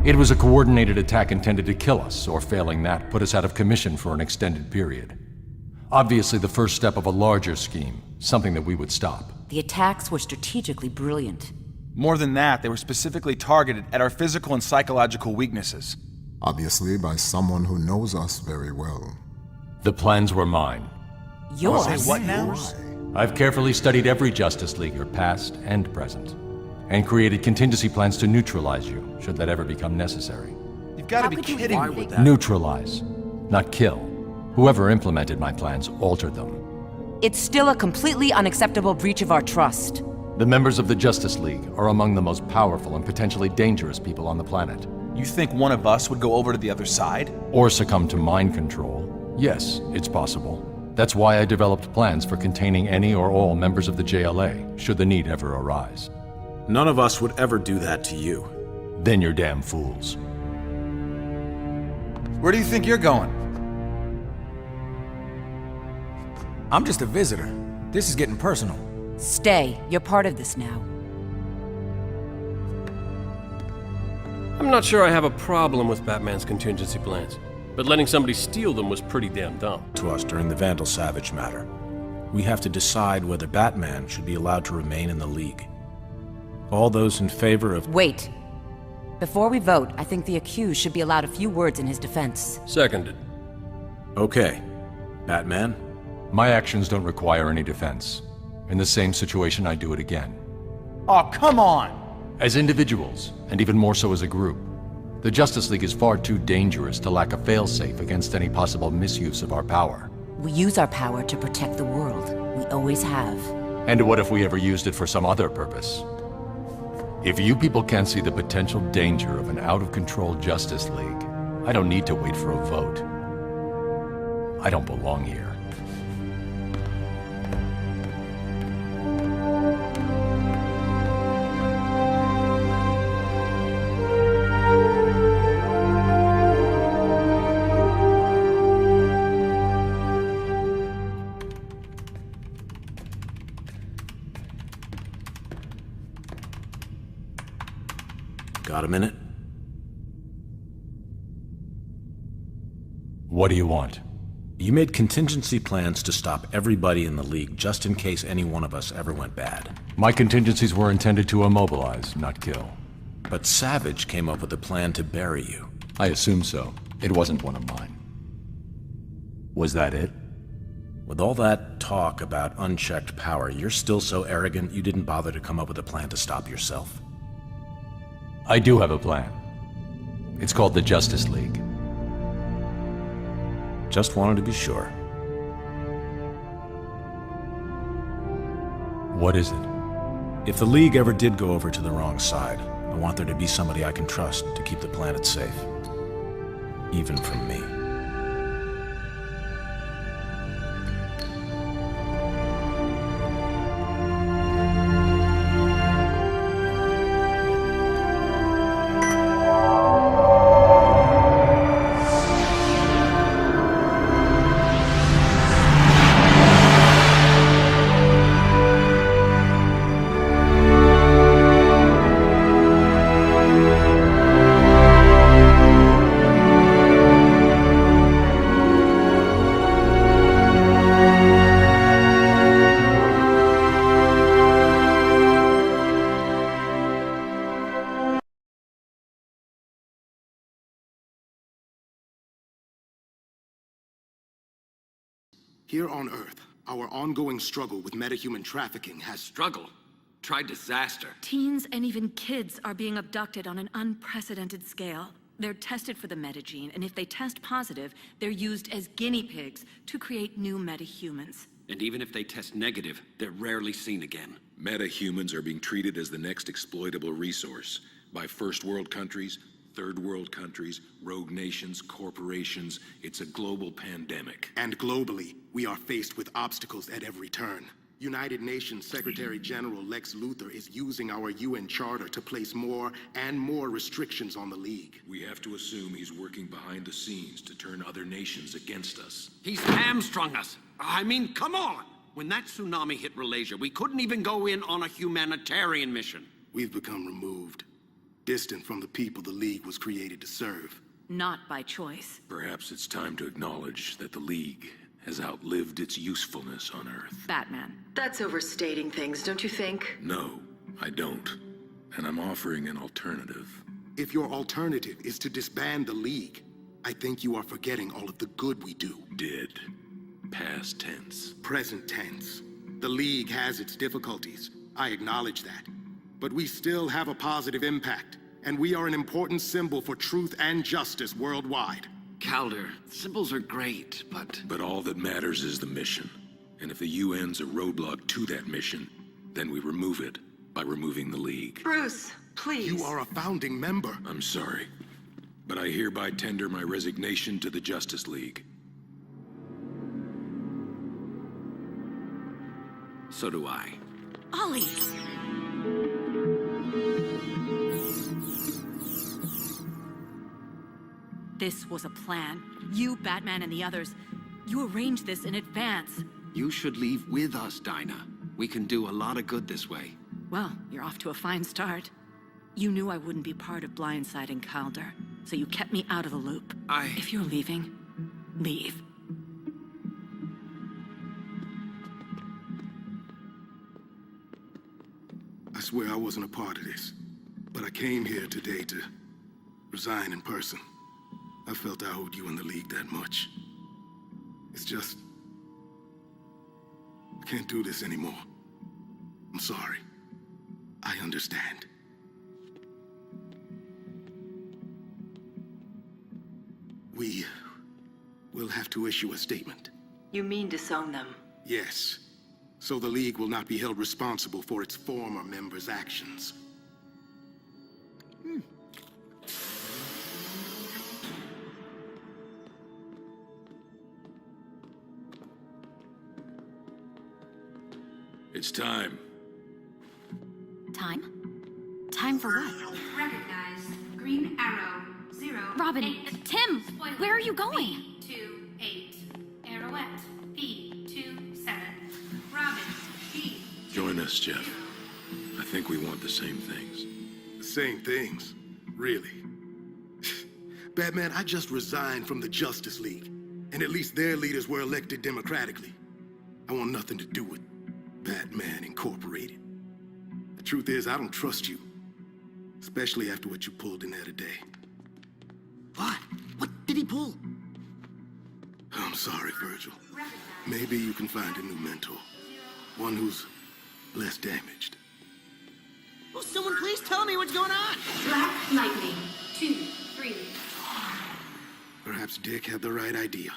It was a coordinated attack intended to kill us, or failing that, put us out of commission for an extended period. Obviously the first step of a larger scheme, something that we would stop. The attacks were strategically brilliant. More than that, they were specifically targeted at our physical and psychological weaknesses. Obviously by someone who knows us very well. The plans were mine. Yours? Say what now? I've carefully studied every Justice Leaguer, past and present, and created contingency plans to neutralize you, should that ever become necessary. You've got to How be could you kidding lie me. with that? Neutralize, not kill. Whoever implemented my plans altered them. It's still a completely unacceptable breach of our trust. The members of the Justice League are among the most powerful and potentially dangerous people on the planet. You think one of us would go over to the other side? Or succumb to mind control. Yes, it's possible. That's why I developed plans for containing any or all members of the JLA, should the need ever arise. None of us would ever do that to you. Then you're damn fools. Where do you think you're going? I'm just a visitor. This is getting personal. Stay. You're part of this now. I'm not sure I have a problem with Batman's contingency plans, but letting somebody steal them was pretty damn dumb. To us during the Vandal Savage matter. We have to decide whether Batman should be allowed to remain in the League. All those in favor of... Wait. Before we vote, I think the accused should be allowed a few words in his defense. Seconded. Okay. Batman? My actions don't require any defense. In the same situation, I do it again. Oh, come on! As individuals, and even more so as a group, the Justice League is far too dangerous to lack a failsafe against any possible misuse of our power. We use our power to protect the world. We always have. And what if we ever used it for some other purpose? If you people can't see the potential danger of an out-of-control Justice League, I don't need to wait for a vote. I don't belong here. Got a minute? What do you want? You made contingency plans to stop everybody in the League just in case any one of us ever went bad. My contingencies were intended to immobilize, not kill. But Savage came up with a plan to bury you. I assume so. It wasn't one of mine. Was that it? With all that talk about unchecked power, you're still so arrogant you didn't bother to come up with a plan to stop yourself. I do have a plan. It's called the Justice League. Just wanted to be sure. What is it? If the League ever did go over to the wrong side, I want there to be somebody I can trust to keep the planet safe. Even from me. Here on Earth, our ongoing struggle with metahuman trafficking has... Struggle? Try disaster. Teens and even kids are being abducted on an unprecedented scale. They're tested for the metagene, and if they test positive, they're used as guinea pigs to create new metahumans. And even if they test negative, they're rarely seen again. Metahumans are being treated as the next exploitable resource by first world countries, third world countries, rogue nations, corporations. It's a global pandemic. And globally, we are faced with obstacles at every turn. United Nations Secretary General Lex Luthor is using our UN Charter to place more and more restrictions on the League. We have to assume he's working behind the scenes to turn other nations against us. He's hamstrung us. I mean, come on! When that tsunami hit Malaysia, we couldn't even go in on a humanitarian mission. We've become removed, distant from the people the League was created to serve. Not by choice. Perhaps it's time to acknowledge that the League has outlived its usefulness on Earth. Batman. That's overstating things, don't you think? No, I don't. And I'm offering an alternative. If your alternative is to disband the League, I think you are forgetting all of the good we do. Did. Past tense. Present tense. The League has its difficulties. I acknowledge that. But we still have a positive impact, and we are an important symbol for truth and justice worldwide. Calder, symbols are great, but... But all that matters is the mission. And if the UN's a roadblock to that mission, then we remove it by removing the League. Bruce, please. You are a founding member. I'm sorry, but I hereby tender my resignation to the Justice League. So do I. Ollie! This was a plan. You, Batman, and the others, you arranged this in advance. You should leave with us, Dinah. We can do a lot of good this way. Well, you're off to a fine start. You knew I wouldn't be part of blindsiding Calder, so you kept me out of the loop. If you're leaving, leave. I swear I wasn't a part of this, but I came here today to resign in person. I felt I owed you and the League that much. It's just... I can't do this anymore. I'm sorry. I understand. We will have to issue a statement. You mean disown them? Yes. So the League will not be held responsible for its former members' actions. It's time. Time? Time for what? Recognize Green Arrow 0. Robin, 8. Tim, where are you going? B28. Arrowette B27. Robin B. Join us, Jeff. I think we want the same things. The same things? Really? Batman, I just resigned from the Justice League, and at least their leaders were elected democratically. I want nothing to do with Batman Incorporated. The truth is, I don't trust you. Especially after what you pulled in there today. What? What did he pull? I'm sorry, Virgil. Maybe you can find a new mentor. One who's less damaged. Will someone please tell me what's going on? Black Lightning 2, 3. Perhaps Dick had the right idea.